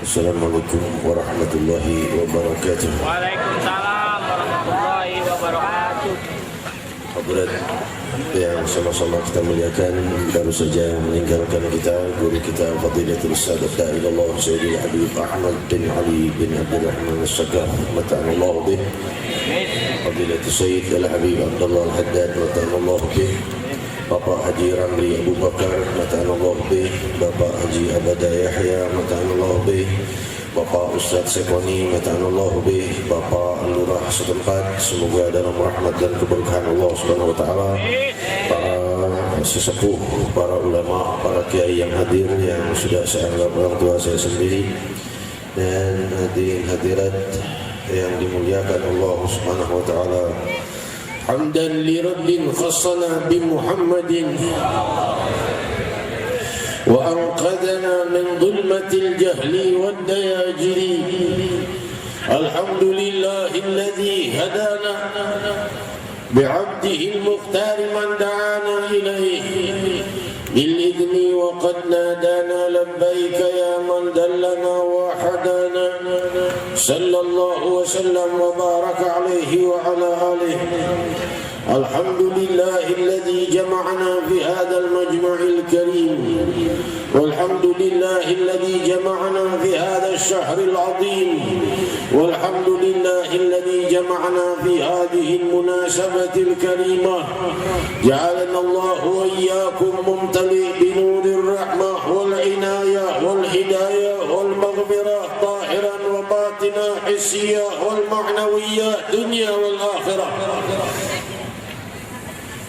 Assalamualaikum warahmatullahi wabarakatuh. Waalaikumsalam warahmatullahi wabarakatuh. Hadirat yang sama-sama kita muliakan, baru saja meninggalkan kita guru kita Fadilatul Ustaz Da'ilullah Sayyidil Habib Ahmad bin Ali bin Abdul Rahman As-Sagaf mata'anallahu bih. Fadilatul Sayyid Al-Habib Abdullah Al-Haddad mata'anallahu bih. Bapak Haji Ramli Abu Bakar mata'anallahu bih. Bapak Haji Abada Yahya mata'anallahu bih. Bapak Ustaz Sekoni mata'anallahu bih. Bapak Lurah setempat, semoga dalam rahmat dan keberkahan Allah Subhanahu wa taala. Para sesepuh, para ulama, para kiai yang hadir, yang sudah saya anggap orang tua saya sendiri, dan hadirin hadirat yang dimuliakan Allah Subhanahu wa taala. Hamdan li rabbin khassana bi Muhammadin wa anqadana min dhulmatil jahli wad dayajiri. Alhamdulillahilladzi hadana bi'abdihi al-mukhtar man da'ana ilayhi bil idni wa qad nadana labbaika ya man dallana wa hadana. Sallallahu wa sallam wa baraka alayhi wa ala alihi. Alhamdulillahilladzi jama'ana fi hadzal majma'il karim. Walhamdulillahilladzi jama'ana fi hadzal shahril 'azim. Walhamdulillahilladzi jama'ana fi hadhihi al-munasabatil karimah. Ja'alana Allahu wa iyyakum mumtali' bi nurir rahmah wal inayah wal hidayah wal maghfirah tahiran wa batinah hissiyah wal ma'nawiyyah dunya wal akhirah.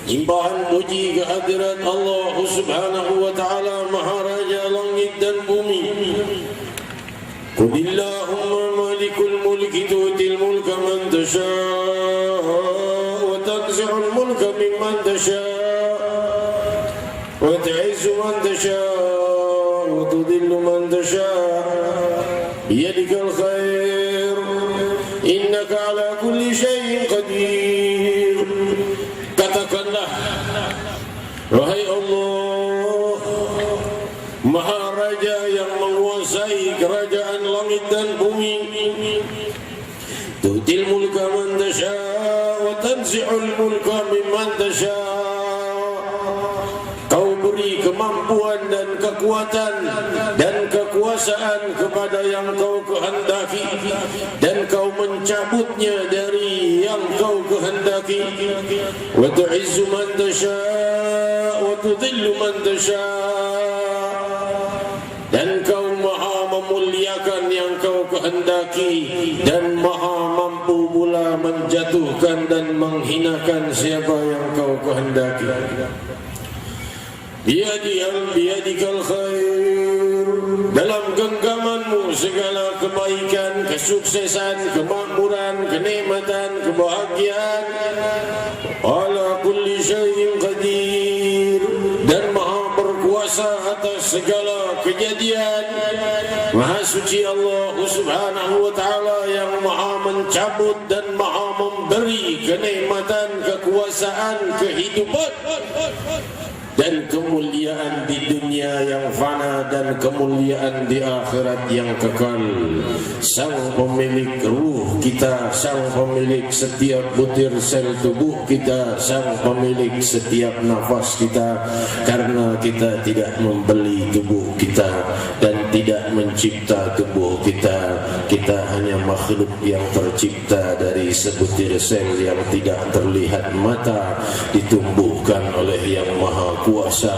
Imbahan puji kehadirat Allah Subhanahu wa ta'ala, Maharaja langit dan bumi. Qulillahumma malikul mulki tu'til mulka man tasha' wa tanzi'ul mulka mimman tasha' wa tu'izzu man tasha' wa tudhillu man tasha' biyadikal khair innaka ala kulli syai'in qadir. Katakanlah, wahai Allah, Maharaja yang menguasai kerajaan langit dan bumi, tu'til mulka man tasha' wa tanzi'ul mulka mimman tasha'. Kau beri kemampuan dan kekuatan dan kekuasaan kepada yang kau kehendaki, dan kau mencabutnya dari yang kau kehendaki. Wa tu'izzu man tasha' wa tudhillu man tasha'. Dan kau maha memuliakan yang kau kehendaki, dan maha mampu pula menjatuhkan dan menghinakan siapa yang kau kehendaki. Biyadikal khair, dalam genggamanmu segala kebaikan, kesuksesan, kemakmuran, kenikmatan, kebahagiaan. Ala kulli syai'in qadir, dan maha berkuasa atas segala kejadian. Maha suci Allah Subhanahu wa ta'ala yang maha mencabut dan maha memberi kenikmatan, kekuasaan, kehidupan dan kemuliaan di dunia yang fana dan kemuliaan di akhirat yang kekal. Sang pemilik ruh kita, sang pemilik setiap butir sel tubuh kita, sang pemilik setiap nafas kita. Karena kita tidak membeli tubuh kita dan tidak mencipta tubuh kita, kita hanya makhluk yang tercipta dari sebutir sel yang tidak terlihat mata, ditumbuhkan oleh yang maha kuasa.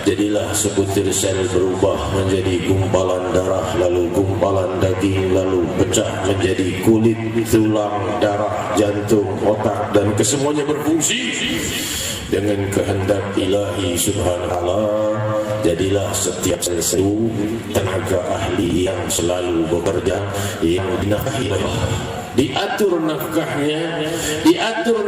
Jadilah sebutir sel berubah menjadi gumpalan darah, lalu gumpalan daging, lalu pecah menjadi kulit, tulang, darah, jantung, otak, dan kesemuanya berfungsi dengan kehendak ilahi subhanahu wa ta'ala. Jadilah setiap sel tenaga ahli yang selalu bekerja, yang dinafkahi oleh Allah. diatur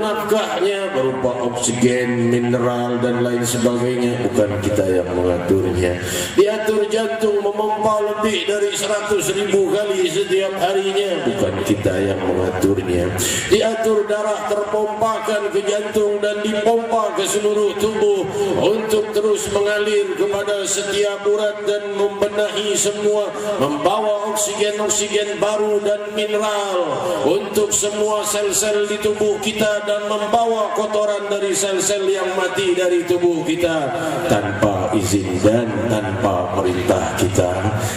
nafkahnya berupa oksigen, mineral dan lain sebagainya, bukan kita yang mengaturnya. Diatur jantung memompa lebih dari 100.000 kali setiap harinya, bukan kita yang mengaturnya. Diatur darah terpompakan ke jantung dan dipompa ke seluruh tubuh untuk terus mengalir kepada setiap urat dan membenahi semua, membawa oksigen baru dan mineral untuk semua sel-sel di tubuh kita dan membawa kotoran dari sel-sel yang mati dari tubuh kita tanpa izin dan tanpa perintah kita.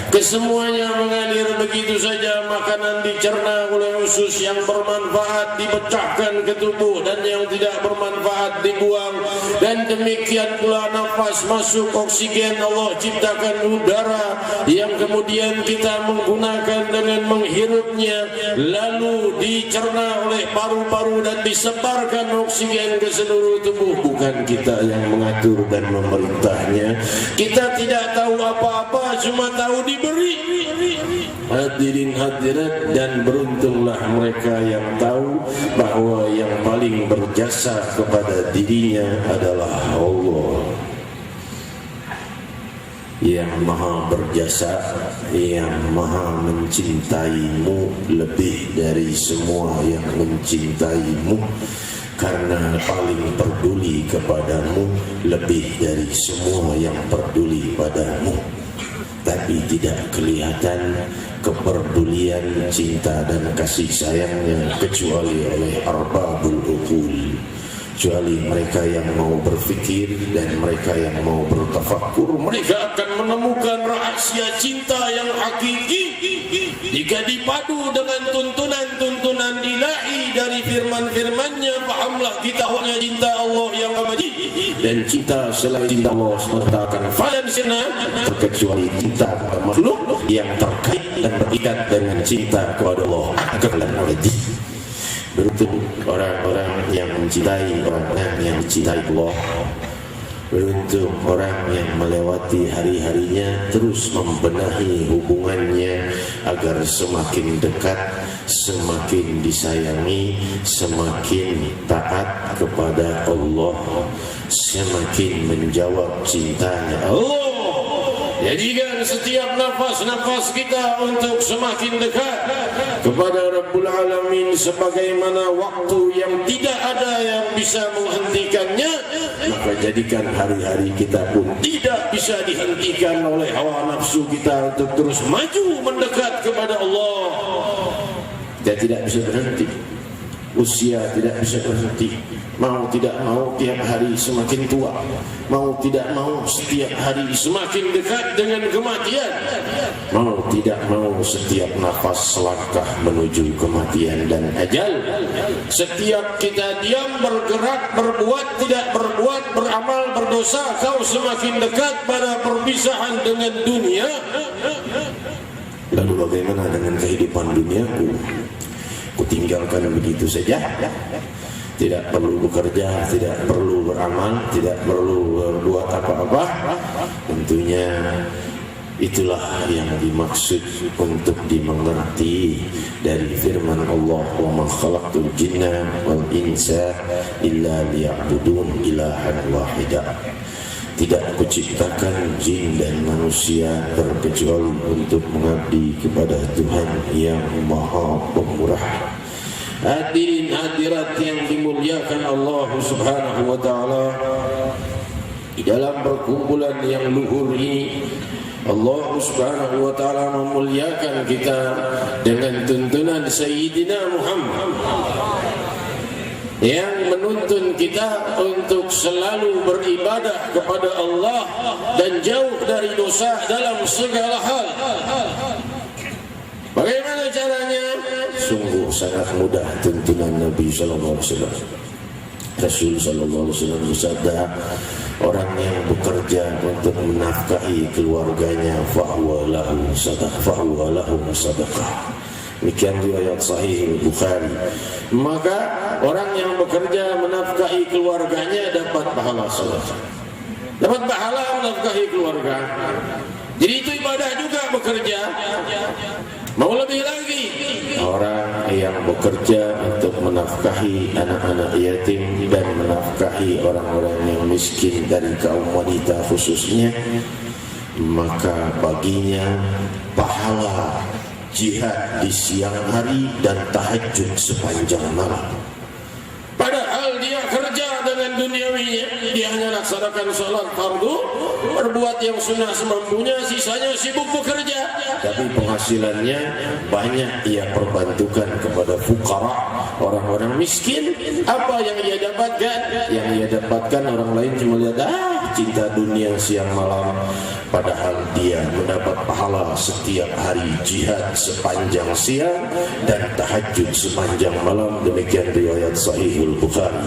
Kesemuanya mengalir begitu saja. Makanan dicerna oleh usus, yang bermanfaat dipecahkan ke tubuh dan yang tidak bermanfaat dibuang. Dan demikian pula nafas masuk oksigen, Allah ciptakan udara yang kemudian kita menggunakan dengan menghirupnya, lalu dicerna oleh paru-paru dan disebarkan oksigen ke seluruh tubuh. Bukan kita yang mengatur dan memerintahnya. Kita tidak tahu apa-apa, cuma tahu diberi. Hadirin hadirat, dan beruntunglah mereka yang tahu bahwa yang paling berjasa kepada dirinya adalah Allah yang maha berjasa, yang maha mencintaimu lebih dari semua yang mencintaimu, karena paling peduli kepadamu lebih dari semua yang peduli padamu. Tapi tidak kelihatan kepedulian, cinta dan kasih sayangnya kecuali oleh arbabul uqul, kecuali mereka yang mau berfikir dan mereka yang mau bertafakkur. Mereka akan menemukan rahasia cinta yang hakiki jika dipadu dengan tuntunan-tuntunan ilahi dari firman-firmannya. Pahamlah kita hanya cinta Allah yang abadi, dan cinta selain cinta Allah SWT akan falan sirna, terkecuali cinta kepada makhluk yang terkait dan berikat dengan cinta kepada Allah akalan abadi. Beruntung orang-orang yang mencintai orang-orang yang mencintai Allah. Beruntung orang yang melewati hari-harinya terus membenahi hubungannya agar semakin dekat, semakin disayangi, semakin taat kepada Allah, semakin menjawab cintanya Allah. Jadikan setiap nafas-nafas kita untuk semakin dekat kepada Rabbul Alamin, sebagaimana waktu yang tidak ada yang bisa menghentikannya. Maka jadikan hari-hari kita pun tidak bisa dihentikan oleh hawa nafsu kita untuk terus maju mendekat kepada Allah. Dia tidak bisa berhenti. Usia tidak bisa berhenti. Mau tidak mau tiap hari semakin tua. Mau tidak mau setiap hari semakin dekat dengan kematian. Mau tidak mau setiap nafas selangkah menuju kematian dan ajal. Setiap kita diam, bergerak, berbuat, tidak berbuat, beramal, berdosa, kau semakin dekat pada perpisahan dengan dunia. Lalu bagaimana dengan kehidupan duniaku? Kutinggalkan begitu saja, tidak perlu bekerja, tidak perlu beramal, tidak perlu berbuat apa-apa. Tentunya itulah yang dimaksud untuk dimengerti dari firman Allah, wa ma khalaqtul jinna wal insa illa liya'budun ilahan wahidah. Tidak kuciptakan jin dan manusia terkecuali untuk mengabdi kepada Tuhan yang Maha Pemurah. Hadirin hadirat yang dimuliakan Allah Subhanahu wa taala, di dalam perkumpulan yang luhur ini Allah Subhanahu wa taala memuliakan kita dengan tuntunan Sayyidina Muhammad yang menuntun kita untuk selalu beribadah kepada Allah dan jauh dari dosa dalam segala hal. Bagaimana caranya? Sungguh sangat mudah tuntunan Nabi sallallahu alaihi wasallam. Rasul sallallahu alaihi wasallam bersabda, orang yang bekerja untuk menafkahi keluarganya fahuwa lahu sadaqah. Demikian riwayat sahih Bukhari. Maka orang yang bekerja menafkahi keluarganya dapat pahala sedekah. dapat pahala menafkahi keluarga. Jadi itu ibadah juga bekerja. Mau lebih lagi, orang yang bekerja untuk menafkahi anak-anak yatim dan menafkahi orang-orang yang miskin dari kaum wanita khususnya, maka baginya pahala jihad di siang hari dan tahajud sepanjang malam. Padahal dia kerja dengan duniawinya, dia hanya laksanakan sholat fardu, berbuat yang sunnah semampunya, sisanya sibuk bekerja. Tapi penghasilannya banyak ia perbantukan kepada fukara, orang-orang miskin. Apa yang ia dapatkan? Yang ia dapatkan orang lain cuma lihat cinta dunia siang malam. Padahal dia mendapat pahala setiap hari jihad sepanjang siang dan tahajud sepanjang malam. Demikian riwayat Sahihul Bukhari.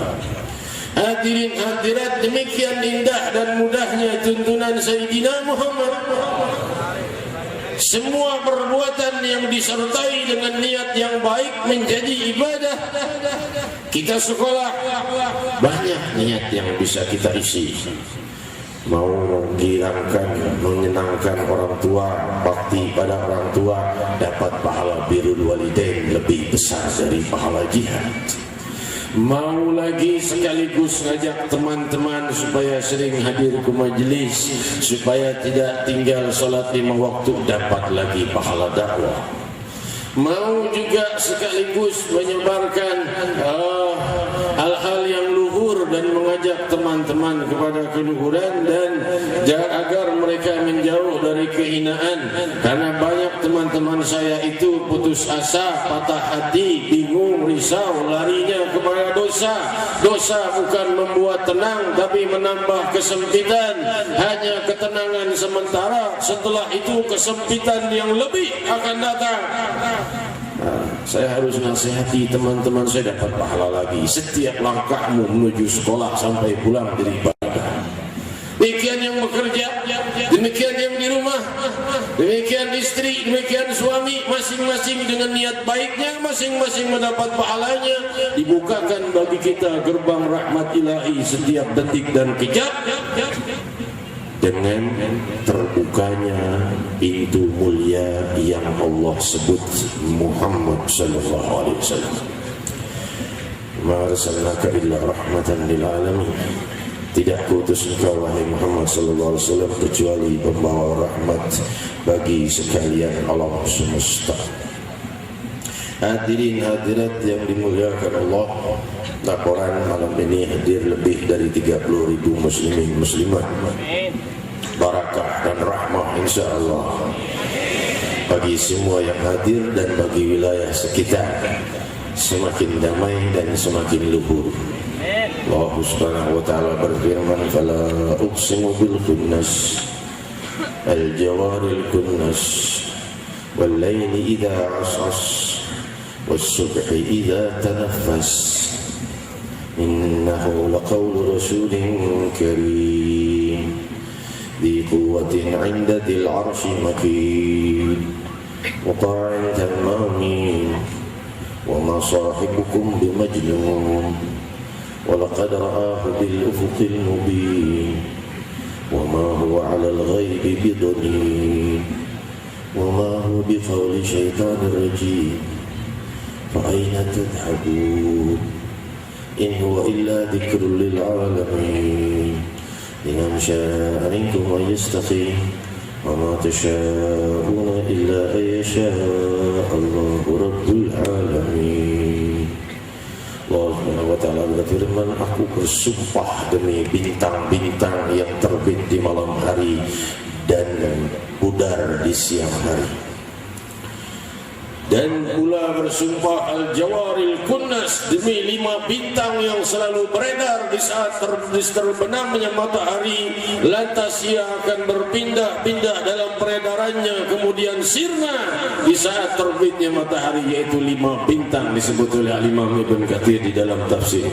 Hadirin hadirat, demikian indah dan mudahnya tuntunan Sayyidina Muhammad. Semua perbuatan yang disertai dengan niat yang baik menjadi ibadah. Kita sekolah, banyak niat yang bisa kita isi. Mau menggirangkan, menyenangkan orang tua, bakti pada orang tua, dapat pahala birrul walidain lebih besar dari pahala jihad. Mau lagi sekaligus ngajak teman-teman supaya sering hadir ke majelis, supaya tidak tinggal sholat 5 waktu, dapat lagi pahala dakwah. Mau juga sekaligus menyebarkan hal-hal yang luhur dan mengajak teman-teman kepada keluhuran dan agar mereka menjauh dari kehinaan. Karena banyak teman-teman saya itu putus asa, patah hati, bingung, risau, larinya kepada dosa. Dosa bukan membuat tenang tapi menambah kesempitan. Hanya ketenangan sementara, setelah itu kesempitan yang lebih akan datang. Saya harus nasihati teman-teman saya dapat pahala lagi setiap langkahmu menuju sekolah sampai pulang dari ibadah. Demikian yang bekerja, demikian yang di rumah, demikian istri, demikian suami, masing-masing dengan niat baiknya, masing-masing mendapat pahalanya. Dibukakan bagi kita gerbang rahmat ilahi setiap detik dan kejap dengan terbukanya pintu mulia yang Allah sebut Muhammad sallallahu alaihi wasallam. Ma arsalnaka illa rahmatan lil alamin. Tidak kuutus engkau wahai Muhammad sallallahu alaihi wasallam kecuali pembawa rahmat bagi sekalian alam semesta. Hadirin hadirat yang dimuliakan Allah, laporan malam ini hadir lebih dari 30.000 muslimin muslimat. Barakah dan rahmah insyaallah bagi semua yang hadir dan bagi wilayah sekitar, semakin damai dan semakin luhur. Allah subhanahu wa ta'ala berfirman, fala uqsimu bil khunnas al jawaril kunnas wal layli idha as'as was subhi idha tanaffas innahu laqawlu rasulin karim ذي قوة عند ذي العرش مكين مطاع ثم أمين وما صاحبكم بمجنون ولقد رآه بالأفق المبين وما هو على الغيب بضنين وما هو بقول شيطان رجيم فأين تذهبون إن هو إلا ذكر للعالمين لمن شاء منكم أن يستقيم وما تشاءون إلا أن يشاء الله رب العالمين. Allah Subhanahu wa ta'ala berfirman, aku bersumpah demi bintang-bintang yang terbit di malam hari dan pudar di siang hari. Dan pula bersumpah al-jawaril kunnas demi 5 bintang yang selalu beredar di saat terbenamnya matahari, lantas ia akan berpindah-pindah dalam peredarannya kemudian sirna di saat terbitnya matahari, yaitu 5 bintang disebut oleh Imam Ibn Katsir di dalam tafsir.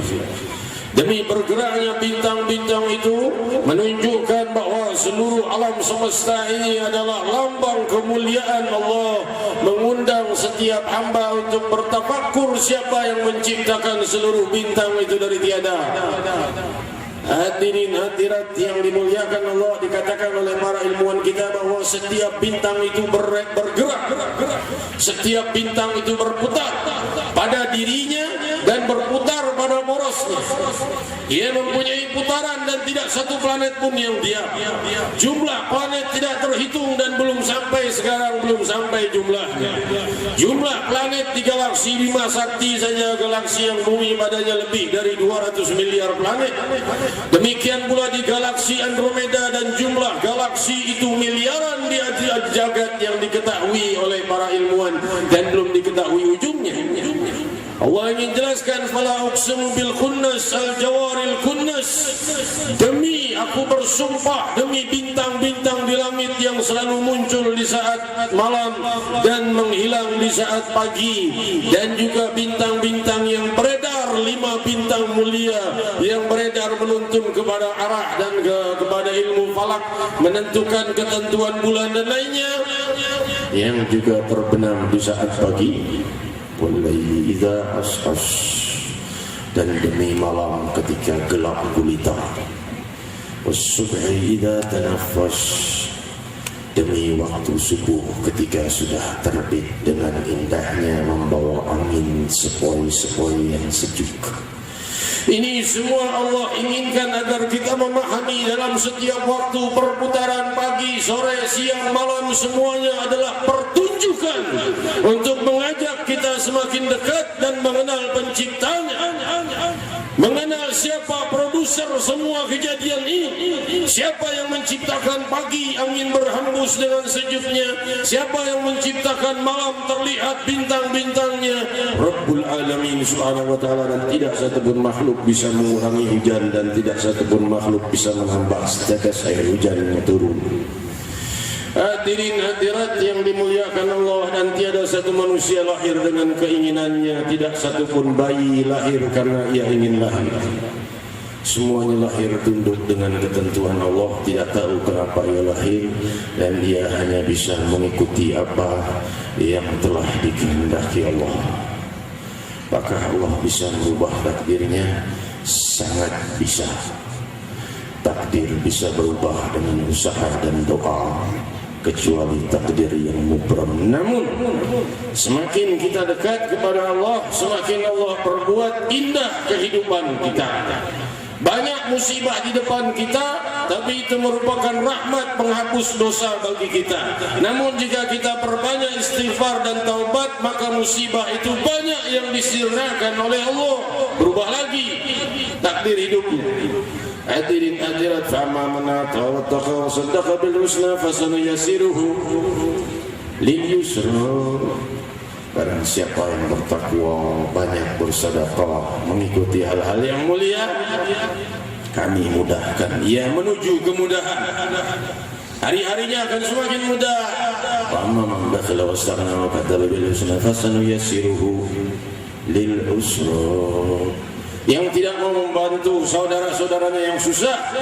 Demi bergeraknya bintang-bintang itu menunjukkan bahwa seluruh alam semesta ini adalah lambang kemuliaan Allah, mengundang setiap hamba untuk bertafakkur siapa yang menciptakan seluruh bintang itu dari tiada. Hadirin hadirat yang dimuliakan Allah, dikatakan oleh para ilmuwan kita bahwa setiap bintang itu bergerak, setiap bintang itu berputar pada dirinya dan berputar pada porosnya. Ia mempunyai putaran dan tidak satu planet pun yang diam. Jumlah planet tidak terhitung dan belum sampai sekarang, belum sampai jumlahnya. Jumlah planet di galaksi Bima Sakti saja, galaksi yang bumi padanya lebih dari 200 miliar planet. Demikian pula di galaksi Andromeda, dan jumlah galaksi itu miliaran di jagat yang diketahui oleh para ilmuwan dan belum diketahui ujungnya. Allah ingin jelaskan, fala uqsimu bil khunnas al jawaril kunnas, demi aku bersumpah demi bintang-bintang di langit yang selalu muncul di saat malam dan menghilang di saat pagi, dan juga bintang-bintang yang beredar, 5 bintang mulia yang beredar menuntun kepada arah dan kepada ilmu falak, menentukan ketentuan bulan dan lainnya, yang juga terbenam di saat pagi. Wallaili idza as'as, dan demi malam ketika gelap gulita. Wassubhi idza tanaffas, demi waktu subuh ketika sudah terbit dengan indahnya membawa angin sepoi-sepoi yang sejuk. Ini semua Allah inginkan agar kita memahami dalam setiap waktu perputaran pagi, sore, siang, malam, semuanya adalah pertunjukan untuk mengajak kita semakin dekat dan mengenal penciptanya, mengenal siapa produser semua kejadian ini, siapa yang menciptakan pagi angin berhembus dengan sejuknya, siapa yang menciptakan malam terlihat bintang-bintangnya, Rabbul Alamin subhanahu wa ta'ala. Dan tidak satupun makhluk bisa mengurangi hujan, dan tidak satupun makhluk bisa menambah setetes air hujan yang turun. Hadirin hadirat yang dimuliakan Allah, dan tiada satu manusia lahir dengan keinginannya, tidak satupun bayi lahir karena ia ingin lahir. Semuanya lahir tunduk dengan ketentuan Allah, tidak tahu kenapa ia lahir, dan ia hanya bisa mengikuti apa yang telah dikehendaki Allah. Apakah Allah bisa merubah takdirnya? Sangat bisa. Takdir bisa berubah dengan usaha dan doa, kecuali takdir yang mubram. Namun semakin kita dekat kepada Allah, semakin Allah perbuat indah kehidupan kita. Banyak musibah di depan kita, tapi itu merupakan rahmat penghapus dosa bagi kita. Namun jika kita perbanyak istighfar dan taubat, maka musibah itu banyak yang disirnakan oleh Allah, berubah lagi takdir hidupnya. Hadirin hadirat, fa'amma man ata wa taqa wa saddaqa bil husna fasanuyassiruhu lil yusra. Barang siapa yang bertakwa, banyak bersedekah, mengikuti hal-hal yang mulia, kami mudahkan ia menuju kemudahan. Hari-harinya akan semakin mudah. Wa amma man bakhila wastaghna wa kadzdzaba bil husna fasanuyassiruhu lil usra. Yang tidak mau membantu saudara-saudaranya yang susah,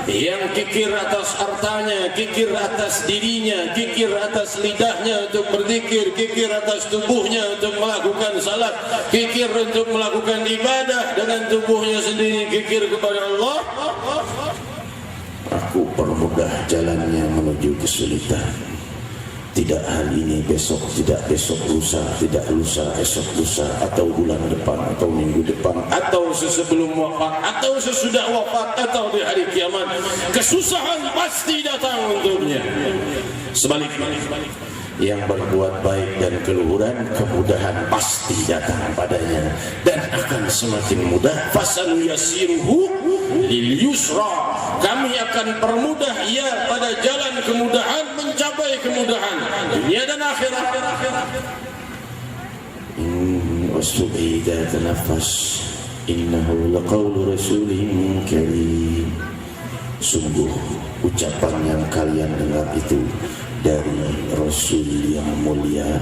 yang kikir atas hartanya, kikir atas dirinya, kikir atas lidahnya untuk berzikir, kikir atas tubuhnya untuk melakukan salat, kikir untuk melakukan ibadah dengan tubuhnya sendiri, kikir kepada Allah, aku permudah jalannya menuju kesulitan. Tidak hari ini, besok, tidak besok lusa, tidak lusa, esok lusa, atau bulan depan, atau minggu depan, atau sebelum wafat, atau sesudah wafat, atau di hari kiamat. Kesusahan pasti datang untuknya. Sebaliknya, yang berbuat baik dan keluhuran, kemudahan pasti datang padanya, dan akan semakin mudah. Fasanuyassiruhu lil yusra, kami akan permudah ia pada jalan kemudahan, mencapai kemudahan dunia dan akhirat. Wasubhi idza tanaffas innahu laqawlu rasulin karim. Sungguh ucapan yang kalian dengar itu dari Rasul yang mulia.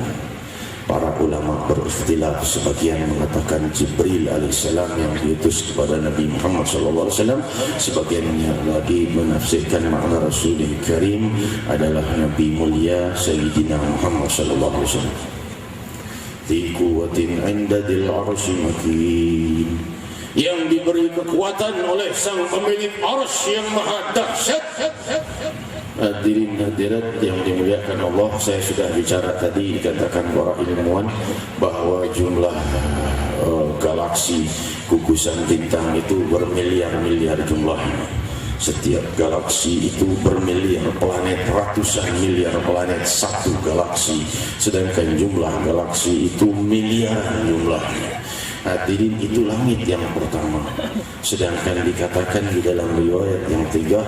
Para ulama berikhtilaf, sebagian mengatakan Jibril alaihissalam yang diutus kepada Nabi Muhammad SAW, sebagian yang lagi menafsirkan makna Rasulul Karim adalah Nabi mulia Sayyidina Muhammad SAW. Di quwwatin 'inda dil 'arsy makin, yang diberi kekuatan oleh sang pemilik arsy yang maha dahsyat. Hadirin hadirat yang dimuliakan Allah, saya sudah bicara tadi, dikatakan para ilmuwan bahwa jumlah galaksi gugusan bintang itu bermiliar-miliar jumlahnya. Setiap galaksi itu bermiliar planet, ratusan miliar planet satu galaksi, sedangkan jumlah galaksi itu miliaran jumlahnya. Hadirin, itu langit yang pertama. Sedangkan dikatakan di dalam riwayat yang tiga,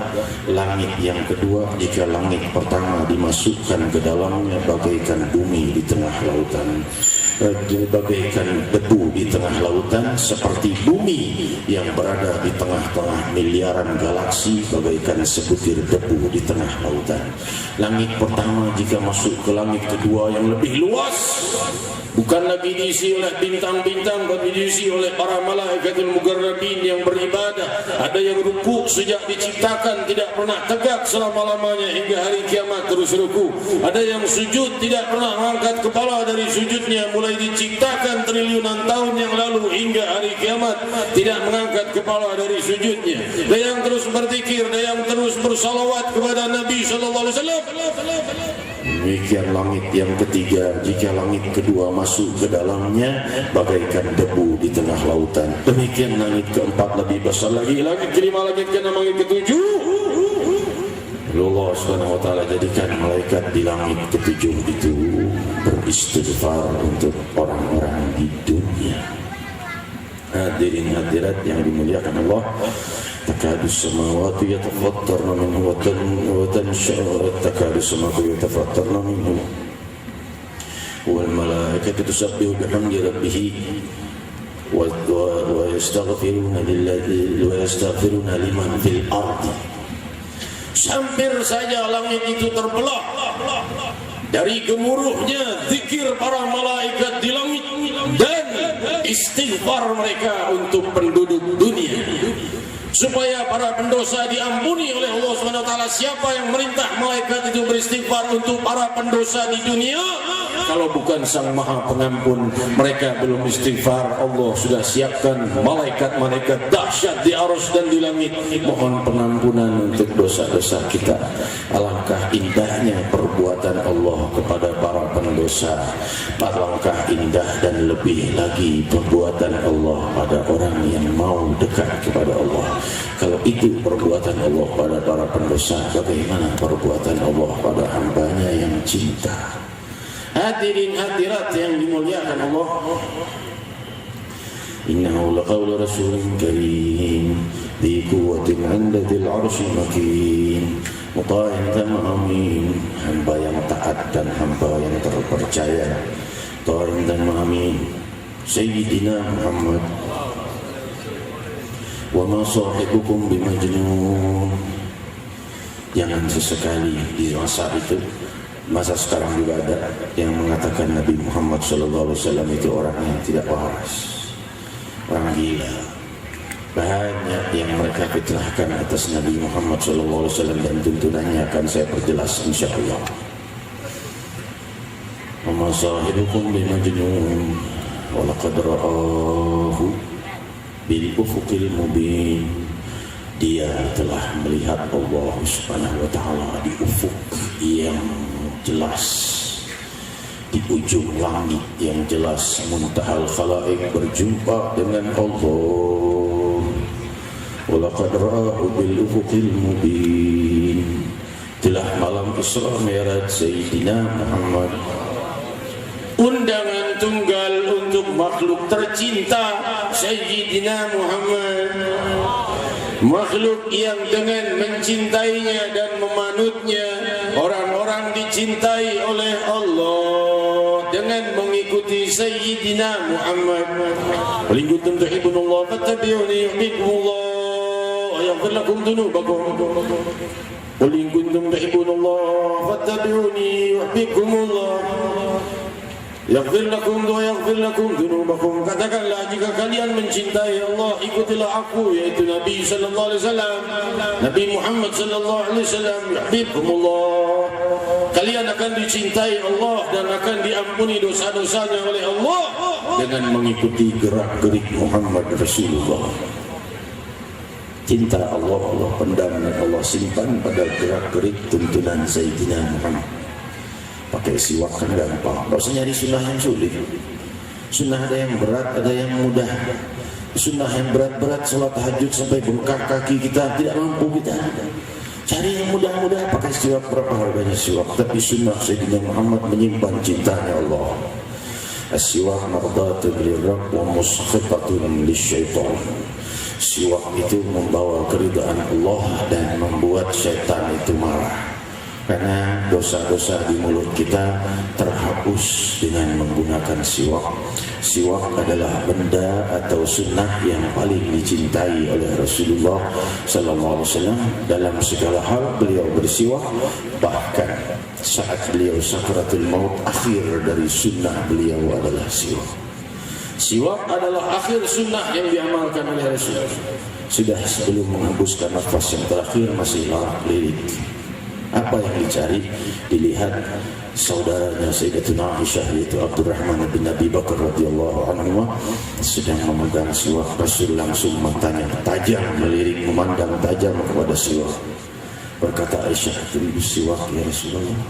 langit yang kedua jika langit pertama dimasukkan ke dalamnya bagaikan bumi di tengah lautan, bagaikan debu di tengah lautan, seperti bumi yang berada di tengah-tengah miliaran galaksi bagaikan sebutir debu di tengah lautan. Langit pertama jika masuk ke langit kedua yang lebih luas, bukan lagi diisi oleh bintang-bintang, tapi diisi oleh para malaikatul muqarrabin yang beribadah. Ada yang rukuk sejak diciptakan tidak pernah tegak selama-lamanya hingga hari kiamat terus rukuk. Ada yang sujud tidak pernah mengangkat kepala dari sujudnya mulai diciptakan triliunan tahun yang lalu hingga hari kiamat tidak mengangkat kepala dari sujudnya. Ada yang terus berzikir, ada yang terus bersalawat kepada Nabi sallallahu alaihi wasallam. Demikian langit yang ketiga jika langit kedua masuk ke dalamnya bagaikan debu di tengah lautan. Demikian langit keempat lebih besar lagi, langit kelima, langit keenam, langit ketujuh. Allah Subhanahu wa taala jadikan malaikat di langit ketujuh itu beristighfar untuk orang-orang di dunia. Hadirin hadirat yang dimuliakan Allah, takadu samawati yatafattarna minhu wa tanshaqqu takadu samawati yatafattarna minhu wal malaikatu tusabbihu bihamdi rabbih wa yastaghfiruna liman fil ardi. Hampir saja langit itu terbelah dari gemuruhnya zikir para malaikat di langit dan istighfar mereka untuk penduduk dunia, supaya para pendosa diampuni oleh Allah Subhanahu wa taala. Siapa yang merintah malaikat itu beristighfar untuk para pendosa di dunia? Kalau bukan Sang Maha Pengampun, mereka belum istighfar. Allah sudah siapkan malaikat-malaikat dahsyat di arsy dan di langit mohon pengampunan untuk dosa-dosa kita. Alangkah indahnya perbuatan Allah kepada para pendosa. Alangkah indah dan lebih lagi perbuatan Allah pada orang yang mau dekat kepada Allah. Kalau itu perbuatan Allah pada para pendosa, bagaimana perbuatan Allah pada hambanya yang cinta? Hadirin hadirat yang dimuliakan Allah, innahu laqawlu rasulin karim dhi quwwatin 'inda dzil 'arsy makin muta'in thumma amin. Hamba yang taat dan hamba yang terpercaya, ta'in dan amin, Sayyidina Muhammad. Wa ma sahibukum bimajnun. Jangan sesekali di masa itu, masa sekarang juga ada yang mengatakan Nabi Muhammad SAW itu orang yang tidak waras, orang gila. Banyak yang mereka fitrahkan atas Nabi Muhammad SAW dan tuntunannya akan saya perjelas insyaallah. Wa ma sahibukum bimajnun wa laqad ra'ahu bil ufuqil mubin. Dia telah melihat Allah Subhanahu wa taala di ufuk yang jelas, di ujung langit yang jelas. Muntahal khalaik berjumpa dengan Allah. Walaqad ra'ahu bil ufuqil mubin. Telah malam Isra Mi'raj Sayyidina Muhammad, undangan tunggal untuk makhluk tercinta Sayyidina Muhammad, makhluk yang dengan mencintainya dan memanutnya orang-orang dicintai oleh Allah dengan mengikuti Sayyidina Muhammad. Qul in kuntum tuhibbunallah fattabi'uni yuhibbukumullah wa yaghfir lakum dhunubakum. Qul in kuntum tuhibbunallah fattabi'uni yuhibbukumullah yaghfir lakum wa yaghfir lakum dhunubakum. Katakanlah, jika kalian mencintai Allah, ikutilah aku, yaitu Nabi sallallahu alaihi wasallam, Nabi Muhammad sallallahu alaihi wasallam. Yuhibbukumullah kalian akan dicintai Allah dan akan diampuni dosa-dosanya oleh Allah dengan mengikuti gerak-gerik Muhammad Rasulullah. Cinta Allah, Allah pendam dan Allah simpan pada gerak-gerik tuntunan Sayyidina Muhammad. Pakai siwak kan gampang, nggak usah nyari sunnah yang sulit. Sunnah ada yang berat, ada yang mudah. Sunnah yang berat-berat, sholat tahajud sampai bengkak kaki kita, tidak mampu kita. Cari yang mudah-mudah, pakai siwak. Berapa harganya siwak? Tapi sunnah Sayyidina Muhammad menyimpan cintanya Allah. As-siwak mardatun lirrabb wa muskhitatun lisyaitan. Siwak itu membawa keridaan Allah dan membuat syaitan itu marah. Karena dosa-dosa di mulut kita terhapus dengan menggunakan siwak. Siwak adalah benda atau sunnah yang paling dicintai oleh Rasulullah sallallahu alaihi wasallam. Dalam segala hal beliau bersiwak, bahkan saat beliau sakaratul maut, akhir dari sunnah beliau adalah siwak. Siwak adalah akhir sunnah yang diamalkan oleh Rasul. Sudah sebelum menghembuskan nafas yang terakhir masih larak lirik. Apa yang dicari? Dilihat saudaranya Sayyidatuna Aisyah, yaitu Abdurrahman bin Abi Bakar radhiyallahu anhu sedang memegang siwak. Rasul langsung matanya tajam melirik, memandang tajam kepada siwak. Berkata Aisyah, "Turidu siwak ya Rasulullah?"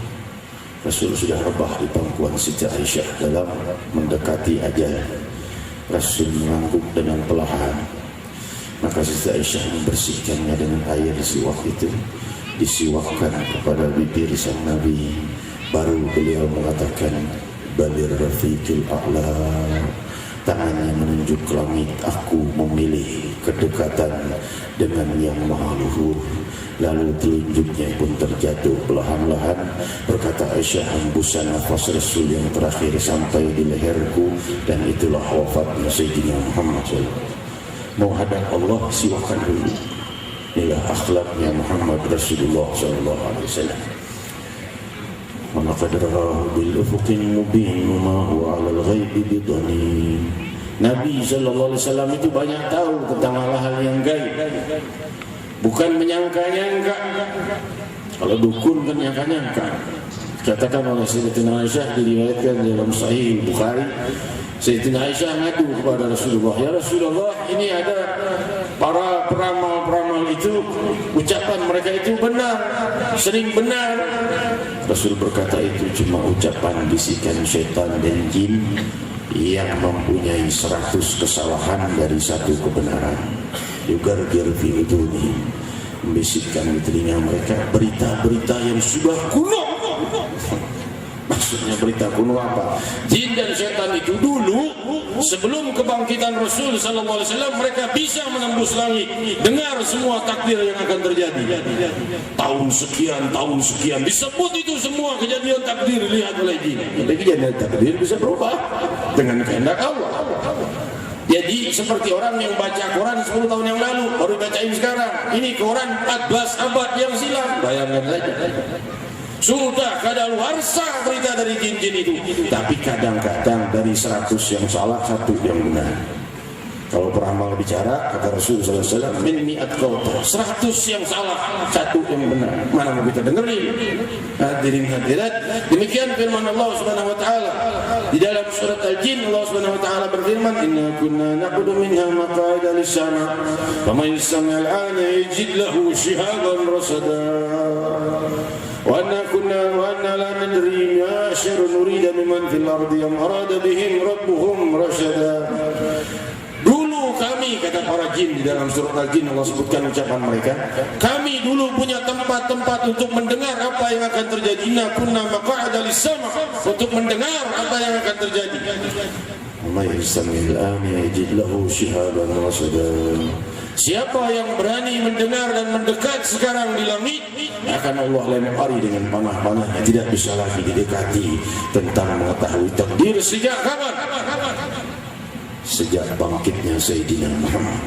Rasul sudah rebah di pangkuan Siti Aisyah dalam mendekati ajal. Rasul mengangguk dengan perlahan. Maka Siti Aisyah membersihkannya dengan air siwak itu, disiwakkan kepada bibir sang Nabi. Baru beliau mengatakan, "Balir rafiqil a'la." Tangannya menunjuk ke langit. "Aku memilih kedekatan dengan yang maha luhur." Lalu telunjuknya pun terjatuh perlahan-lahan. Berkata Aisyah, "Hembusan nafas Rasul yang terakhir sampai di leherku, dan itulah wafatnya Sayyidina Muhammad SAW." Mau hadap Allah, siwakan dulu. Inilah akhlaknya Muhammad Rasulullah sallallahu alaihi wasallam. Wa laqad ra'ahu bil ufuqil mubin ma huwa 'alal ghaibi bidhanin. Nabi sallallahu alaihi wasallam itu banyak tahu tentang hal-hal yang gaib. Bukan menyangka-nyangka. Kalau dukun kan nyangka-nyangka. Katakan oleh Sayyidatina Aisyah, diriwayatkan dalam Sahih Bukhari, Sayyidatina Aisyah ngadu kepada Rasulullah, "Ya Rasulullah, ini ada para peramal-peramal itu, ucapan mereka itu benar, sering benar." Rasul berkata, "Itu cuma ucapan bisikan syaitan dan jin yang mempunyai 100 kesalahan dari 1 kebenaran." Yugargir fi uduni, membisikkan di telinga mereka berita-berita yang sudah kuno. Maksudnya berita kuno apa? Jin dan setan itu dulu sebelum kebangkitan Rasul sallallahu alaihi wasallam, mereka bisa menembus langit, dengar semua takdir yang akan terjadi. Tahun sekian disebut itu semua kejadian takdir dilihat oleh jin. Tapi kejadian takdir bisa berubah dengan kehendak Allah. Jadi seperti orang yang baca Quran 10 tahun yang lalu baru bacain sekarang. Ini Quran 14 abad yang silam. Bayangkan saja. Sudah kadaluarsa berita dari jin-jin itu. Tapi kadang-kadang dari 100 yang salah, 1 yang benar. Kalau peramal bicara, kata Rasulullah SAW, "Min mi'at qawta." 100 yang salah, 1 yang benar. Mana mau kita dengerin? Hadirin hadirat, demikian firman Allah Subhanahu wa taala. Di dalam surat Al-Jin, Allah Subhanahu wa taala berfirman, "Inna kunna naqdu minha maq'ida lis-sama', faman yastami' al-'ana yajid lahu shihaban rasada. Wa anna la nadri ma syarrun nurida mimman fil ardi am arada bihim rabbuhum rasyada." Dulu kami, kata para jin di dalam surat Al-Jin, Allah sebutkan ucapan mereka, kami dulu punya tempat-tempat untuk mendengar apa yang akan terjadi. Inna kunna maq'ada lis-sama', untuk mendengar apa yang akan terjadi. Siapa yang berani mendengar dan mendekat sekarang di langit, akan Allah lempari dengan panah-panah yang tidak bisa lagi didekati. Tentang mengetahui takdir sejak kapan? Sejak bangkitnya Sayyidina Muhammad.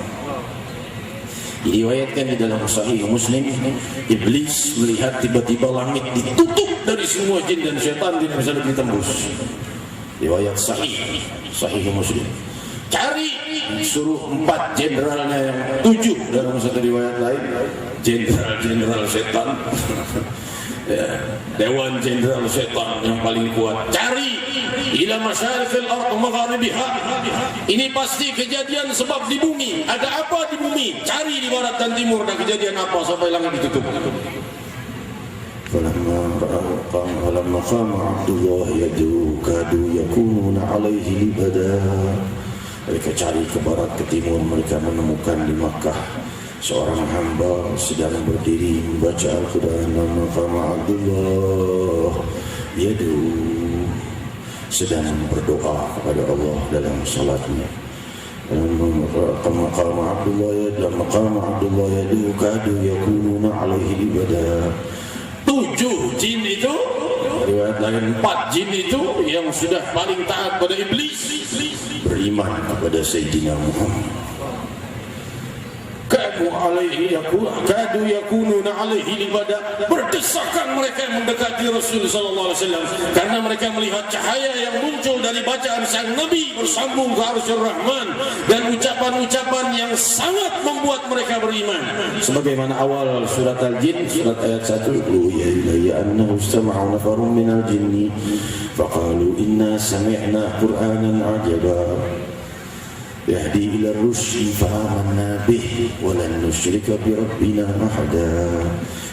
Diriwayatkan di dalam Sahih Muslim, iblis melihat tiba-tiba langit ditutup dari semua jin dan syaitan, tidak bisa lagi tembus. Riwayat Sahih Muslim. Cari, suruh 4 jenderalnya yang 7 dalam satu riwayat lain, jenderal setan. Ya, Dewan Jenderal Setan yang paling kuat. Cari ila masyariqil ardh magharibiha. Ini pasti kejadian sebab di bumi. Ada apa di bumi? Cari di barat dan timur, dan kejadian apa sampai langit ditutup. Falamma qama Abdullah yadu kadu yakununa alaihi libada. Mereka cari ke barat ke timur, mereka menemukan di Makkah seorang hamba sedang berdiri membaca Al-Quran. Maqama Abdullah yadu, sedang berdoa kepada Allah dalam salatnya. Maqama Abdullah yadu kadu yakununa alaihi libada. 7 jin itu, riwayat lain 4 jin itu yang sudah paling taat pada iblis beriman kepada Sayyidina Muhammad. Kadu yakununa alaihi libada. Berdesakan mereka mendekati Rasul sallallahu alaihi wasallam karena mereka melihat cahaya yang muncul dari bacaan sang Nabi bersambung ke Arsyur Rahman dan ucapan-ucapan yang sangat membuat mereka beriman. Sebagaimana awal surat Al-Jin, surat ayat 1, ya ilayya annahu istama'u nafarun minal jinni faqalu inna sami'na qur'anan ajaba yahdi ila rusydi fa'amanna bih walan nusyrika bi rabbina ahada.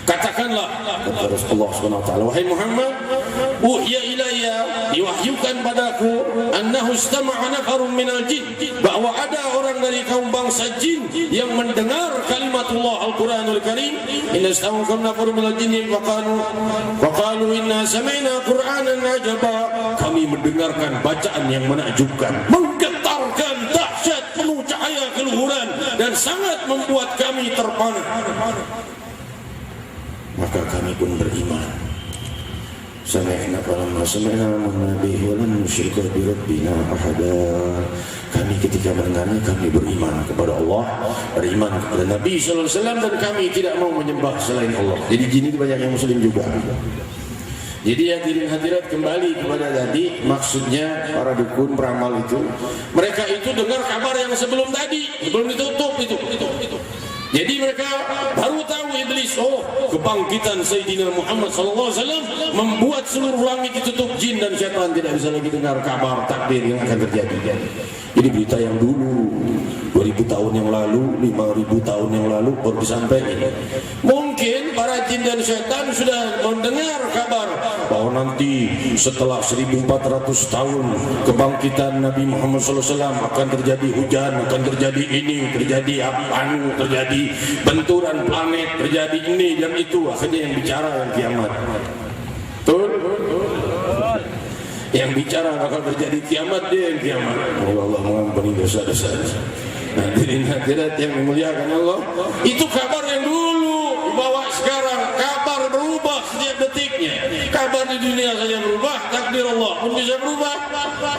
Katakanlah kepada Allah Subhanahu wa taala, wahai Muhammad, wahya ilayya, diwahyukan padaku, annahu istama'a nafarun minal jin, bahwa ada orang dari kaum bangsa jin yang mendengar kalimatullah Al-Quranul Karim. Inna istama'a nafarun minal jin faqalu inna sami'na qur'anan ajaba. Kami mendengarkan bacaan yang menakjubkan, menggetarkan, dahsyat, penuh cahaya keluhuran, dan sangat membuat kami terpana. Maka kami pun beriman. Sami'na falamma sami'na nabi walan nusyrika bi rabbina ahada. Kami ketika mendengarnya kami beriman kepada Allah, beriman kepada Nabi sallallahu alaihi wasallam, dan kami tidak mau menyembah selain Allah. Jadi jin itu banyak yang muslim juga. Jadi hadirin hadirat, kembali kepada tadi, maksudnya para dukun peramal itu, mereka itu dengar kabar yang sebelum tadi, sebelum ditutup itu. Jadi mereka baru tahu iblis, oh, kebangkitan Sayyidina Muhammad sallallahu alaihi wasallam membuat seluruh langit ditutup, jin dan syaitan tidak bisa lagi dengar kabar takdir yang akan terjadi. Jadi berita yang dulu 2000 tahun yang lalu, 5000 tahun yang lalu baru disampaikan. Mungkin para jin dan syaitan sudah mendengar kabar bahwa nanti setelah 1400 tahun kebangkitan Nabi Muhammad SAW akan terjadi hujan, akan terjadi ini, terjadi anu, terjadi benturan planet, terjadi ini dan itu. Akhirnya yang bicara yang kiamat. Betul? Yang bicara bakal terjadi kiamat, dia yang kiamat. Allah mengampuni dosa-dosa. Hadirin hadirat yang dimuliakan Allah, itu kabar yang dulu dibawa sekarang. Kabar berubah setiap detiknya. Kabar di dunia saja berubah, takdir Allah pun bisa berubah.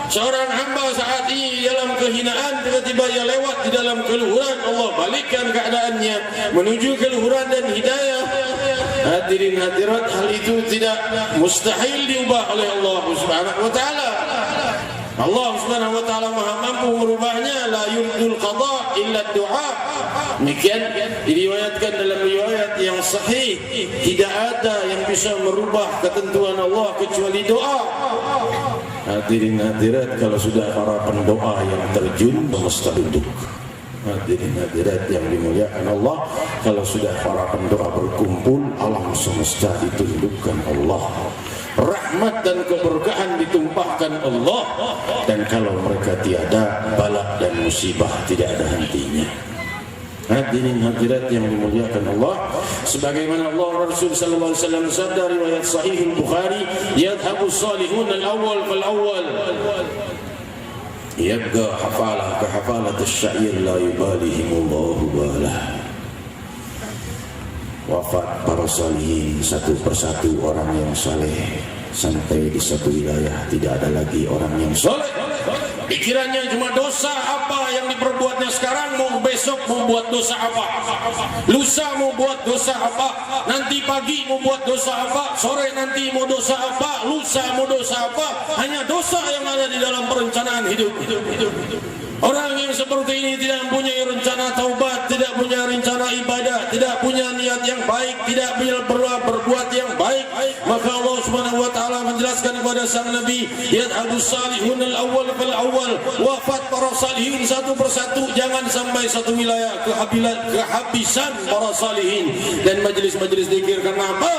Seorang hamba saat ini dalam kehinaan, tiba-tiba ia lewat di dalam keluhuran, Allah balikkan keadaannya menuju keluhuran dan hidayah. Hadirin hadirat, hal itu tidak mustahil diubah oleh Allah Subhanahu wa taala. Allah Subhanahu wa taala Maha mampu merubahnya. La yumdul qada illa du'a. Demikian diriwayatkan dalam riwayat yang sahih, tidak ada yang bisa merubah ketentuan Allah kecuali doa. Hadirin hadirat, kalau sudah para pendoa yang terjun, semesta duduk. Hadirin hadirat yang dimuliakan Allah, kalau sudah para pendoa berkumpul, alam semesta ditundukkan Allah. Rahmat dan keberkahan ditumpahkan Allah, dan kalau mereka tiada, bala dan musibah tidak ada hentinya. Hadirin hadirat yang dimuliakan Allah, sebagaimana Allah Rasul sallallahu alaihi wasallam sabda riwayat sahih Bukhari, yadhhabu salihun al-awwal fal-awwal yabqa hafalah ka hafalat asy-sya'ir la yubalihimullahu balah. Wafat para salihin satu persatu orang yang saleh, sampai di satu wilayah tidak ada lagi orang yang saleh. Pikirannya cuma dosa apa yang diperbuatnya sekarang, mau besok mau buat dosa apa, lusa mau buat dosa apa, nanti pagi mau buat dosa apa, sore nanti mau dosa apa, lusa mau dosa apa. Hanya dosa yang ada di dalam perencanaan hidup. Orang yang seperti ini tidak mempunyai rencana taubat, tidak punya rencana ibadah, tidak punya niat yang baik, tidak punya berbuat yang baik, jelaskan kepada sang Nabi, yadhabus salihun al-awwal fal-awwal, wafat para salihin satu persatu, jangan sampai satu wilayah kehabisan para salihin. Dan majlis-majlis zikir karena apa?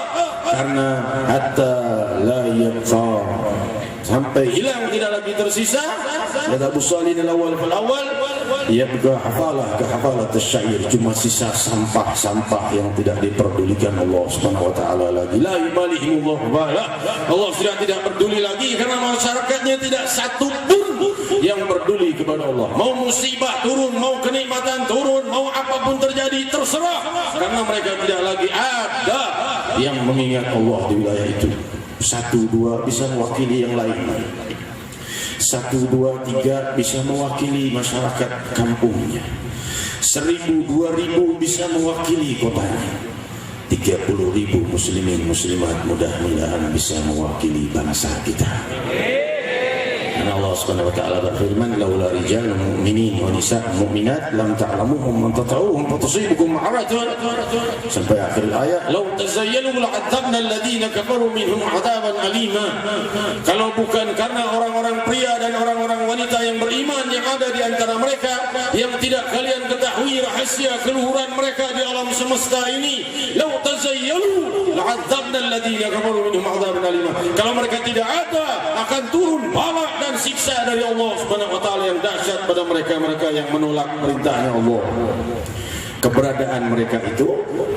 Karena hatta la yabqa, sampai hilang tidak lagi tersisa. Yadhabus salihin al-awwal fal-awwal, yabqa hafalah ka hafalat asy-syair, cuma sisa sampah-sampah yang tidak diperdulikan Allah Subhanahu wa taala lagi. La yubalihimullah bala, Allah sudah tidak peduli lagi karena masyarakatnya tidak satu pun yang peduli kepada Allah. Mau musibah turun, mau kenikmatan turun, mau apapun terjadi terserah, karena mereka tidak lagi ada yang mengingat Allah di wilayah itu. Satu dua bisa mewakili yang lain, satu dua tiga bisa mewakili masyarakat kampungnya, 1000 2000 bisa mewakili kotanya, 30.000 muslimin muslimat mudah-mudahan bisa mewakili bangsa kita. Karena Allah Subhanahu wa taala berfirman, laula rijalun mu'minin wa nisa'un mu'minat lam ta'lamuhum man tata'uhum fatusibukum ma'aratun, sampai akhir ayat. Law tazayyalu la'adzabna alladhina kafaru minhum 'adzaban alima. Kalau bukan karena orang-orang pria dan orang-orang wanita yang beriman yang ada di antara mereka, yang tidak kalian ketahui rahasia keluhuran mereka di alam semesta ini, law tazayyalu la'adzabna alladhina kafaru minhum 'adzaban alima. Kalau mereka tidak ada, akan turun bala dan siksa dari Allah Subhanahu wa taala yang dahsyat pada mereka-mereka yang menolak perintahnya Allah. Keberadaan mereka itu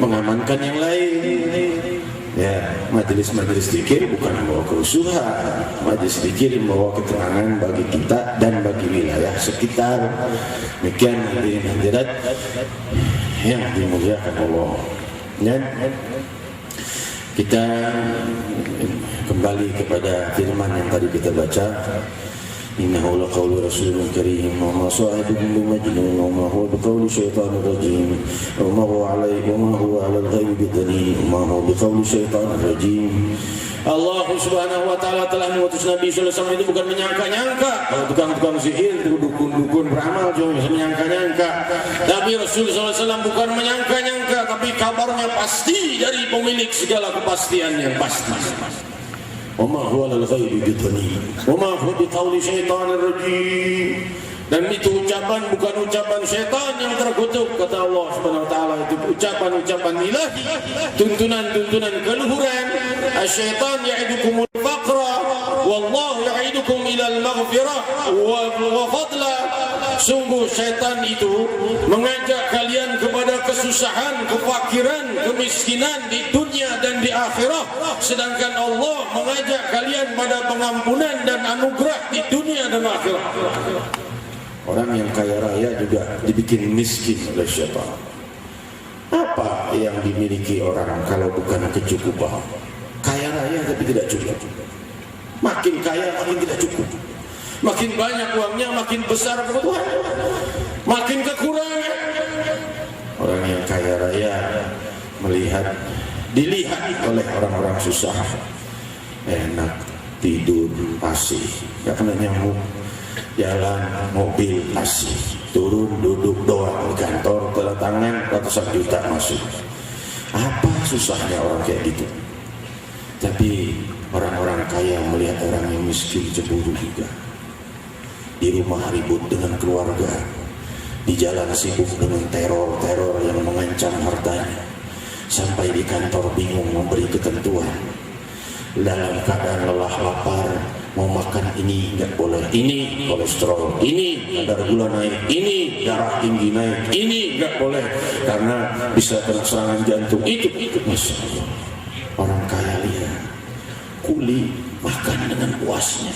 mengamankan yang lain. Ya, majelis-majelis zikir bukan membawa kerusuhan, majelis zikir membawa ketenangan bagi kita dan bagi wilayah sekitar. Demikian hadirin hadirat yang dimuliakan Allah. Dan kita kembali kepada firman yang tadi kita baca, innahu laqawlu rasulun karim wa ma sa'ibukum bimajnun wa ma huwa biqawli syaitanir rajim wa ma huwa 'ala al-ghaibi bidhanin wa ma huwa biqawli syaitanir rajim. Allah Subhanahu wa taala telah mengutus Nabi sallallahu alaihi wasallam itu bukan menyangka-nyangka. Kalau tukang-tukang sihir, dukun-dukun beramal cuma bisa menyangka-nyangka. Tapi Rasul sallallahu alaihi wasallam bukan menyangka-nyangka, tapi kabarnya pasti dari pemilik segala kepastian yang pasti. Wama huwa lal ghaibi bidhanin wama huwa biqauli syaitanir rajim. Dan itu ucapan bukan ucapan syaitan yang terkutuk, kata Allah Subhanahu wa taala. Itu ucapan-ucapan ilahi, tuntunan-tuntunan keluhuran. Asyaitan ya'idukumul faqra wallahu ya'idukum ilal maghfirah wa fadla. Sungguh syaitan itu mengajak kalian kepada kesusahan, kefakiran, kemiskinan di dunia dan di akhirat, sedangkan Allah mengajak kalian pada pengampunan dan anugerah di dunia dan akhirat. Orang yang kaya raya juga dibikin miskin oleh syaitan. Apa yang dimiliki orang kalau bukan kecukupan? Kaya raya tapi tidak cukup. Makin kaya makin tidak cukup. Makin banyak uangnya makin besar kebutuhan, makin kekurangan. Orang yang kaya raya dilihat oleh orang-orang susah, enak, tidur asih, gak kena nyamuk, jalan mobil asih, turun duduk doang di kantor, tanda tangan ratusan juta masuk. Apa susahnya orang kayak gitu? Tapi orang-orang kaya melihat orang yang miskin cemburu juga. Di rumah ribut dengan keluarga, di jalan sibuk dengan teror-teror yang mengancam hartanya, sampai di kantor bingung memberi ketentuan. Dalam keadaan lelah lapar, mau makan ini nggak boleh, ini kolesterol, ini kadar gula naik, ini darah tinggi naik, ini nggak boleh karena bisa kena serangan jantung. Itu Masya Allah. Orang kaya lihat kuli makan dengan puasnya.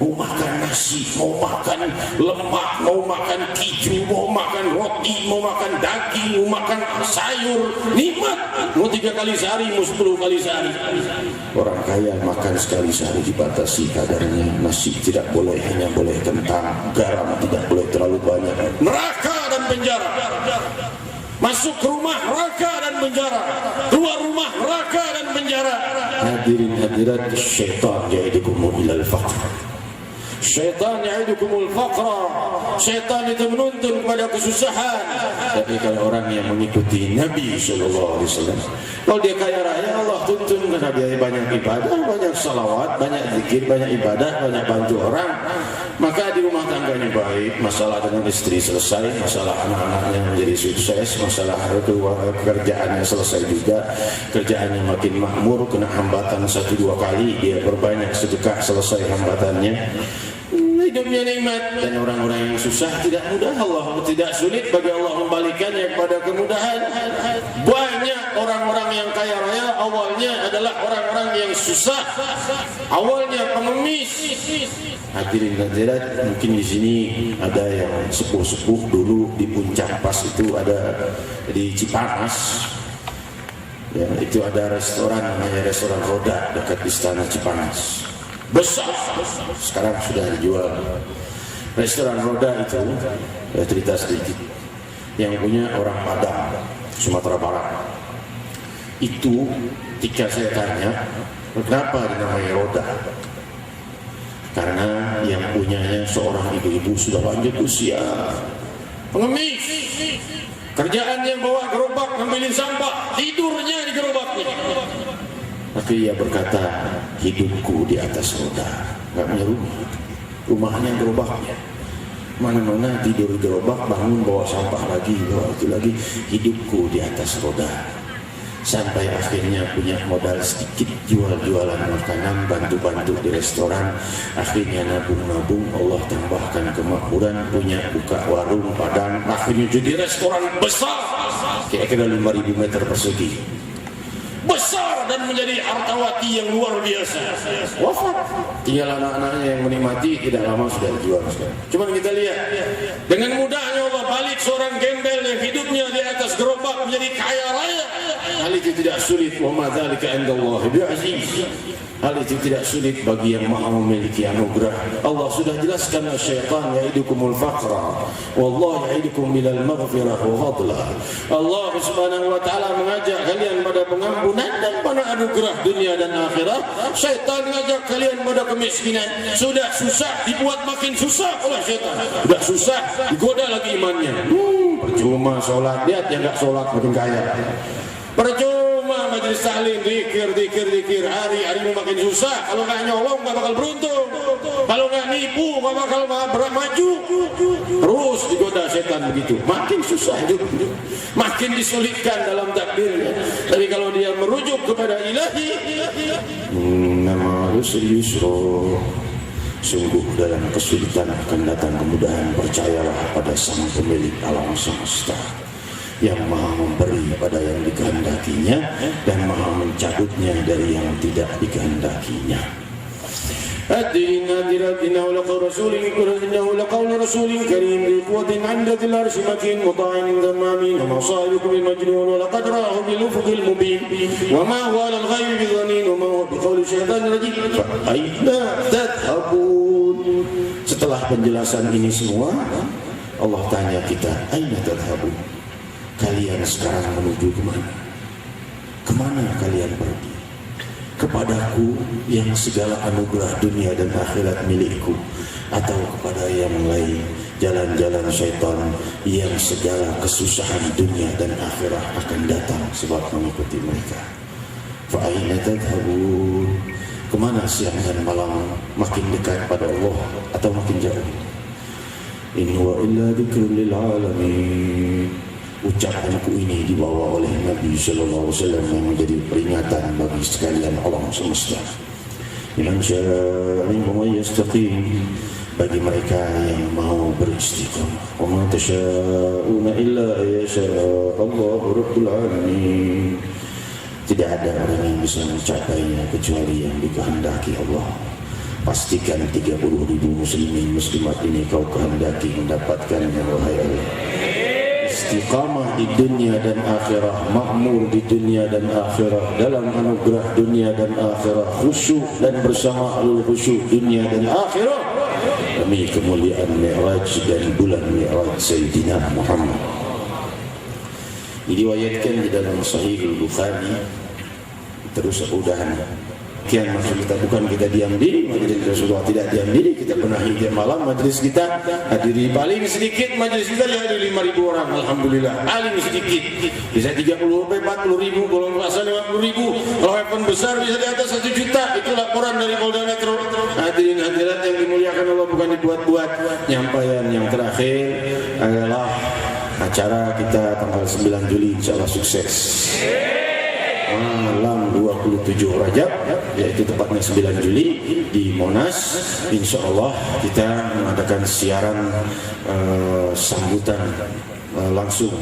Mau makan nasi, mau makan lemak, mau makan keju, mau makan roti, mau makan daging, mau makan sayur, nikmat. Mau 3 kali sehari, mau 10 kali sehari. Orang kaya makan sekali sehari dibatasi kadarnya. Nasi tidak boleh, hanya boleh kentang. Garam tidak boleh terlalu banyak. Neraka dan penjara. Masuk rumah neraka dan penjara, keluar rumah neraka dan penjara. Hadirin hadirat, syaitan ya'idukum ilal faqr. Syaitan ya'idukumul faqra. Syaitan itu menuntun kepada kesusahan. Tapi kalau orang yang mengikuti Nabi sallallahu alaihi wasallam, kalau dia kaya raya, Allah tuntun karena dia banyak ibadah, banyak salawat, banyak zikir, banyak ibadah, banyak bantu orang, maka di rumah tangganya baik, masalah dengan istri selesai, masalah anak-anaknya menjadi sukses, masalah kerjaannya selesai juga, kerjaannya makin makmur, kena hambatan 1-2 kali, dia berbanyak sedekah selesai hambatannya. Hidupnya nikmat. Dan orang-orang yang susah tidak mudah, Allah tidak sulit bagi Allah membalikannya kepada kemudahan. Banyak orang-orang yang kaya raya awalnya adalah orang-orang yang susah, awalnya pengemis. Hadirin hadirat, mungkin di sini ada yang sepuh-sepuh dulu di Puncak Pas itu ada di Cipanas. Ya, itu ada restoran namanya Restoran Roda dekat Istana Cipanas. Besar, sekarang sudah dijual. Restoran Roda itu, cerita sedikit, yang punya orang Padang, Sumatera Barat. Itu ketika saya tanya, kenapa dinamai Roda? Karena yang punyanya seorang ibu-ibu sudah lanjut usia, pengemis, kerjaannya bawa gerobak ngambilin sampah, tidurnya di gerobaknya. Tapi ia berkata, hidupku di atas roda, nggak punya rumah, rumahnya gerobaknya, mana-mana tidur di gerobak, bangun bawa sampah lagi, bawa itu lagi, hidupku di atas roda. Sampai akhirnya punya modal sedikit, jual-jualan makanan, bantu-bantu di restoran, akhirnya nabung-nabung, Allah tambahkan kemakmuran, punya buka warung Padang, akhirnya jadi restoran besar, kira-kira 5.000 meter persegi. Besar dan menjadi hartawati yang luar biasa. Wafat, tinggal anak-anaknya yang menikmati, tidak lama sudah dijual. Cuma kita lihat, dengan mudahnya Allah balik seorang gembel yang hidupnya di atas gerobak menjadi kaya raya. Hal itu tidak sulit. Wa ma dzalika 'indallahi bi'aziz. Hal itu tidak sulit bagi yang maha memiliki anugerah. Allah sudah jelaskan, syaitan ya'idukumul faqra wallahu ya'idukum bilal maghfirah wa fadlah. Allah Subhanahu wa taala mengajak kalian pada pengampunan dan pada anugerah dunia dan akhirat. Syaitan mengajak kalian pada kemiskinan. Sudah susah dibuat makin susah oleh syaitan. Sudah susah digoda lagi imannya. Percuma sholat, lihat yang enggak sholat makin kaya. Percuma majelis taklim, zikir, hari-hari makin susah. Kalau nggak nyolong nggak bakal beruntung. Kalau nggak nipu nggak bakal maju. Terus digoda setan begitu, makin susah hidup, makin disulitkan dalam takdirnya. Tapi kalau dia merujuk kepada Ilahi, nama usri yusra, sungguh dalam kesulitan akan datang kemudahan. Percayalah pada Sang Pemilik alam semesta, yang maha memberi pada yang dikehendakinya dan maha mencabutnya dari yang tidak dikehendakinya. Hadirin hadirat, innahu laqawlu rasulin karim bi quwwatin 'inda dzil arsy makin muta'in tamamin wa masa'ibukum bil majnun wa laqad ra'ahu bil ufuqil mubin wa ma huwa lil ghaibi bi dhanin wa ma huwa bi qawli syaitanir rajim fa aina tadhhabun. Setelah penjelasan ini semua, Allah tanya kita, aina tadhhabun? Kalian sekarang menuju kemana? Kemana kalian pergi? Kepadaku yang segala anugerah dunia dan akhirat milikku, atau kepada yang lain, jalan-jalan syaitan yang segala kesusahan dunia dan akhirat akan datang sebab mengikuti mereka. Fa aina tadhhabun? Kemana siang dan malam? Makin dekat pada Allah atau makin jauh? In huwa illa dzikrun lil alamin. Ucapanku ini dibawa oleh Nabi sallallahu alaihi wasallam yang menjadi peringatan bagi sekalian alam semesta. Liman syaa'a minhum yastaqim, bagi mereka yang mau beristiqamah. Wa ma tasyaa'una illa ayyasha'a Allahu rabbul alamin. Tidak ada orang yang bisa mencapainya kecuali yang dikehendaki Allah. Pastikan 30.000 muslimin muslimat ini kau kehendaki mendapatkannya, wahai Allah. Istiqamah di dunia dan akhirat, makmur di dunia dan akhirat, dalam anugerah dunia dan akhirat, khusyuk dan bersama ahlul khusyuk dunia dan akhirat, demi kemuliaan Mi'raj dan bulan Mi'raj Sayyidina Muhammad. Diriwayatkan di dalam Sahih Al-Bukhari, terus udahan Kian maksud kita bukan kita diam diri, majelis Rasulullah tidak diam diri, kita benahi tiap malam majelis kita. Hadiri paling sedikit majelis kita dihadiri 5.000 orang, alhamdulillah. Paling sedikit bisa 30 sampai 40 ribu, kalau rasa 50 ribu, kalau event besar bisa di atas 1 juta. Itu laporan dari Polda Metro. Hadirin hadirat yang dimuliakan Allah, bukan dibuat-buat. Nyampaian yang terakhir adalah acara kita tanggal 9 Juli insyaallah sukses. Malam 27 Rajab, yaitu tepatnya 9 Juli di Monas. Insyaallah kita mengadakan siaran sambutan langsung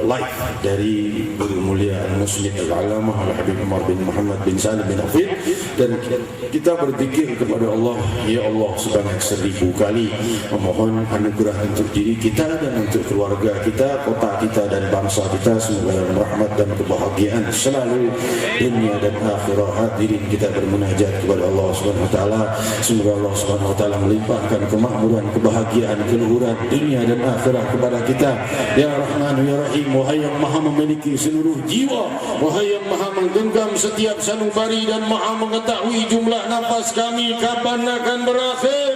live dari Guru Mulia Al-Muslim Al-Alamah Al-Habib Umar bin Muhammad bin Salim bin Hafid, dan kita berzikir kepada Allah, ya Allah, sebanyak 1000 kali memohon anugerah untuk diri kita dan untuk keluarga kita, kota kita dan bangsa kita, semoga dalam rahmat dan kebahagiaan selalu dunia dan akhirat. Hadirin kita bermunajat kepada Allah Subhanahu wa taala, semoga Allah Subhanahu wa taala melimpahkan kemakmuran, kebahagiaan, keluhuran dunia dan akhirat kepada kita. Ya Rahman ya Rahim, wahai yang maha memiliki seluruh jiwa, wahai yang maha menggenggam setiap sanubari dan maha mengetahui jumlah nafas kami kapan akan berakhir,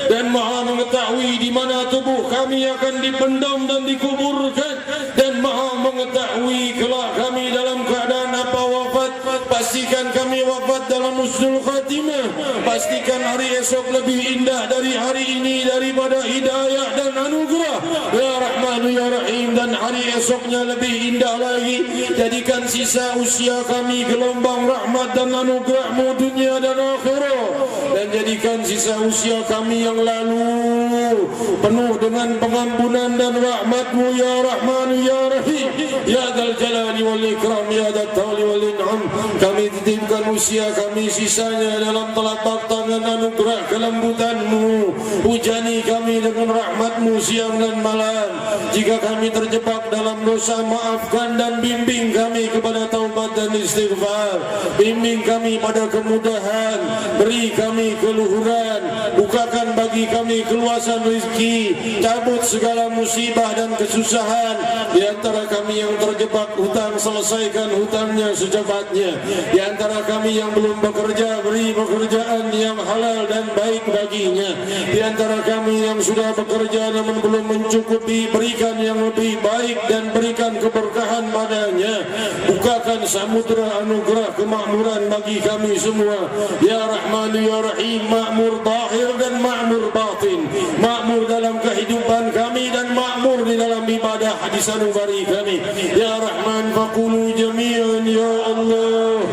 dan maha mengetahui di mana tubuh kami akan dipendam dan dikuburkan, dan maha mengetahui kelak kami dalam keadaan apa wafat. Pastikan kami wafat dalam husnul khatimah, pastikan hari esok lebih indah dari hari ini daripada hidayah dan anugerah ya Rahman ya Rahim, dan hari esoknya lebih indah lagi. Jadikan sisa usia kami gelombang rahmat dan anugerah-Mu dunia dan akhirat, dan jadikan sisa usia kami yang lalu penuh dengan pengampunan dan rahmat-Mu ya Rahman ya Rahim, ya Dzal Jalali wal Ikram, ya Dzat Tawli wal In'am. Kami titipkan usia kami sisanya dalam telapak tangan anugerah kelembutan-Mu. Hujani kami dengan rahmat-Mu siang dan malam. Jika kami terjebak dalam dosa, maafkan dan bimbing kami kepada taubat dan istighfar. Bimbing kami pada kemudahan, beri kami keluhuran, bukakan bagi kami keluasan rezeki, cabut segala musibah dan kesusahan. Di antara kami yang terjebak hutang, selesaikan hutangnya secepatnya. Di antara kami yang belum bekerja, beri pekerjaan yang halal dan baik baginya. Di antara kami yang sudah bekerja namun belum mencukupi, berikan yang lebih baik dan berikan keberkahan padanya. Bukakan samudera anugerah kemakmuran bagi kami semua ya Rahman ya Rahim, makmur zahir dan makmur batin, makmur dalam kehidupan kami dan makmur di dalam ibadah hadis anubari kami ya Rahman. Faqulu jami'an ya Allah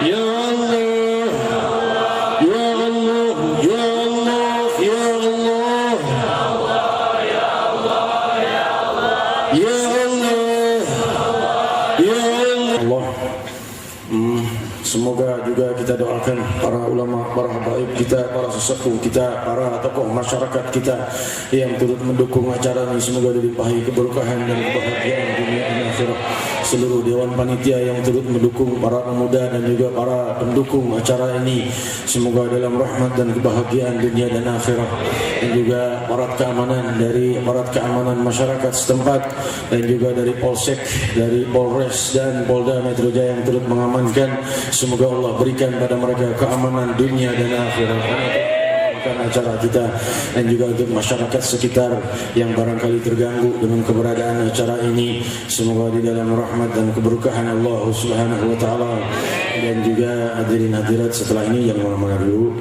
ya Allah ya Allah ya Allah ya Allah ya Allah ya Allah. Semoga juga kita doakan para ulama, para habaib kita, para sesepuh kita, para tokoh masyarakat kita yang turut mendukung acara ini, semoga dilimpahi keberkahan dan kebahagiaan dunia dan akhirat. Seluruh dewan panitia yang turut mendukung, para pemuda dan juga para pendukung acara ini, semoga dalam rahmat dan kebahagiaan dunia dan akhirat. Dan juga aparat keamanan dari aparat keamanan masyarakat setempat, dan juga dari Polsek, dari Polres dan Polda Metro Jaya yang turut mengamankan, semoga Allah berikan pada mereka keamanan dunia dan akhirat. Acara kita, dan juga untuk masyarakat sekitar yang barangkali terganggu dengan keberadaan acara ini, semoga di dalam rahmat dan keberkahan Allah Subhanahu wa taala. Dan juga hadirin hadirat, setelah ini yang mana-mana dulu.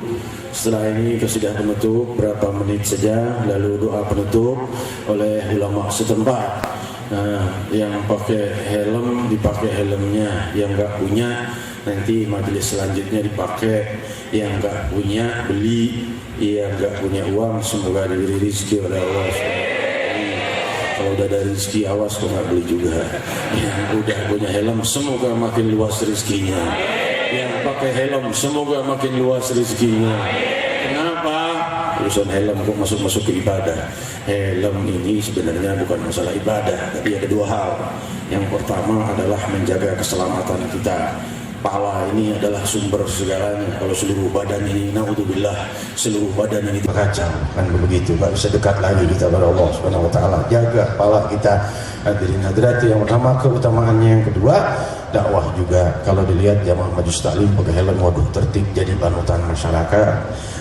Setelah ini kasidah penutup berapa menit saja, lalu doa penutup oleh ulama setempat. Nah, yang pakai helm dipakai helmnya, yang enggak punya nanti majelis selanjutnya dipakai, yang enggak punya beli, yang enggak punya uang semoga diberi rezeki oleh Allah. Kalau udah ada rezeki awas kok enggak beli juga. Yang udah punya helm semoga makin luas rezekinya. Yang pakai helm semoga makin luas rezekinya. Kenapa? Urusan helm kok masuk ke ibadah. Helm ini sebenarnya bukan masalah ibadah, tapi ada dua hal. Yang pertama adalah menjaga keselamatan kita. Pala ini adalah sumber segalanya. Kalau seluruh badan ini, naudzubillah, seluruh badan ini terkacau, kan begitu. Gak bisa dekat lagi kita kepada Allah Subhanahu wa taala. Jaga kepala kita. Hadirin hadirat, yang pertama keutamaannya, yang kedua dakwah juga. Kalau dilihat jamaah Majelis Taklim pakai helm, waduh tertib, jadi panutan masyarakat,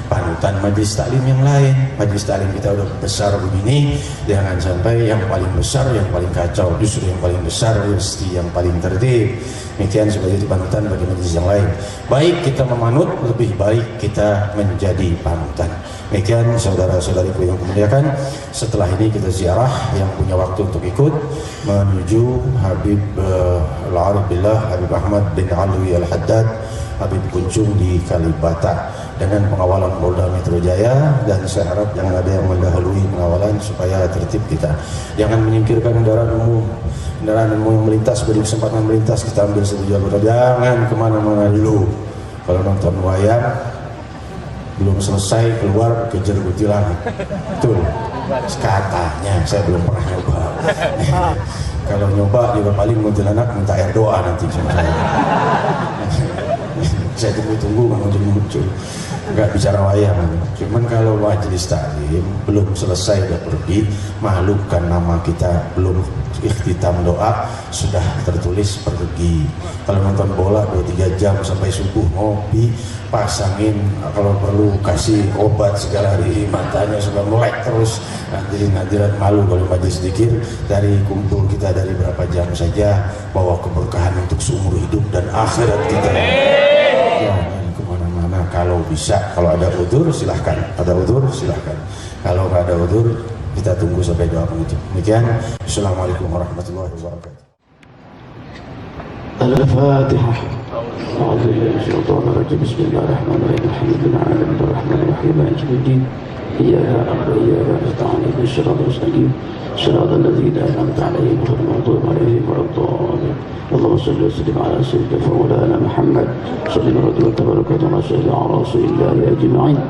panutan majelis taklim yang lain. Majelis taklim kita udah besar begini, jangan sampai yang paling besar yang paling kacau, justru yang paling besar mesti yang paling tertib. Demikian sebagai panutan bagi majelis yang lain. Baik kita memanut, lebih baik kita menjadi panutan. Demikian saudara-saudariku yang kemuliakan, setelah ini kita ziarah yang punya waktu untuk ikut menuju Habib Al-Arif Billah Habib Ahmad bin Alwi Al-Haddad, Habib Kuncung di Kalibata, dengan pengawalan Polda Metro Jaya, dan saya harap jangan ada yang mendahului pengawalan supaya tertib kita. Jangan menyingkirkan kendaraan umum yang melintas, beri kesempatan melintas, kita ambil satu jalur, jangan kemana-mana dulu. Kalau nonton wayang belum selesai keluar kejar kutilang, betul katanya, saya belum pernah nyoba. Kalau nyoba juga paling kuntilanak minta air doa nanti sama saya. Saya tunggu-tunggu muncul, nggak bicara wayang. Cuman kalau majelis taklim belum selesai udah pergi, malukan nama kita, belum ikhtitam doa sudah tertulis pergi. Kalau nonton bola 2-3 jam sampai subuh, ngopi, pasangin, kalau perlu kasih obat segala hari, matanya sudah melek terus. Hadirin malu kalau majelis zikir dari kumpul kita dari berapa jam saja, bawa keberkahan untuk seumur hidup dan akhirat kita. Jangan kemana-mana. Kalau bisa, kalau ada udzur silahkan, ada udzur silahkan. Kalau nggak ada udzur, kita tunggu sampai doa penutup. Demikian. Assalamualaikum warahmatullahi wabarakatuh. Al-Fatihah. Bismillahirrahmanirrahim. Alhamdulillahirabbil alamin. Maliki yaumiddin. Iyyaka na'budu wa iyyaka nasta'in. Ihdinas siratal mustaqim. Siratal ladzina an'amta 'alaihim ghairil maghdubi 'alaihim waladdallin. اللهم صل وسلم على سيدنا مولانا محمد صلى الله عليه وسلم على رسول الله اجمعين.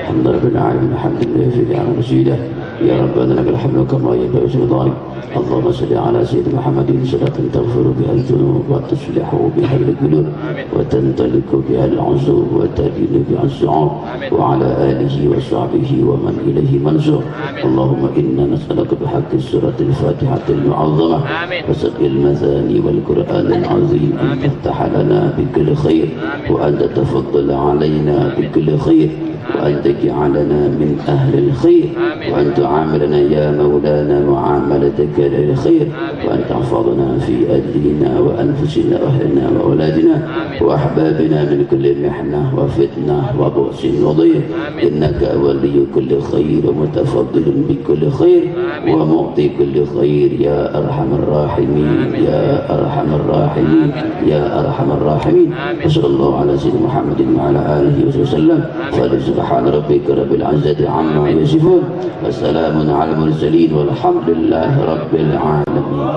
الحمد لله رب العالمين حمدا يوافي نعمه مزيدا. يا ربنا لك الحمد كما ينبغي لجلالك. اللهم صل على سيدنا محمد صلاة تغفر بها الذنوب وتصلح بها القلوب وتنطلق بها العزوب وتلين بها الصعاب وعلى آله وصحبه ومن إليه منصور. اللهم إنا نسألك بحق سورة الفاتحة المعظمة وسبح المثاني والقرآن العظيم أن تفتح لنا بكل خير وأن تتفضل علينا بكل خير وأن تجعلنا من أهل الخير وأن تعاملنا يا مولانا معاملتك للخير وأن تحفظنا في أهلنا وأنفسنا وأهلنا وأولادنا وأحبابنا من كل محنة وفتنة وبؤس وضيق. إنك ولي كل خير ومتفضل بكل خير ومعطي كل خير يا أرحم الراحمين يا أرحم الراحمين يا أرحم الراحمين. وصلى الله على سيدنا محمد وعلى آله وسلم. سبحان ربك رب العزة عما يصفون وسلام على المرسلين والحمد لله رب العالمين.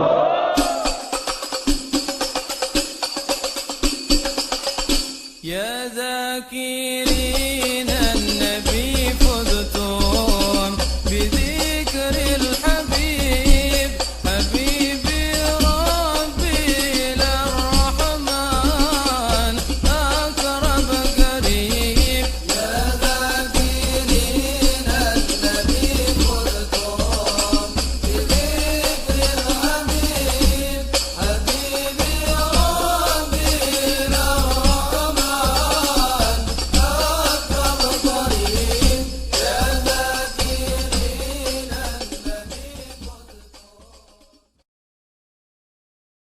يا ذاكرين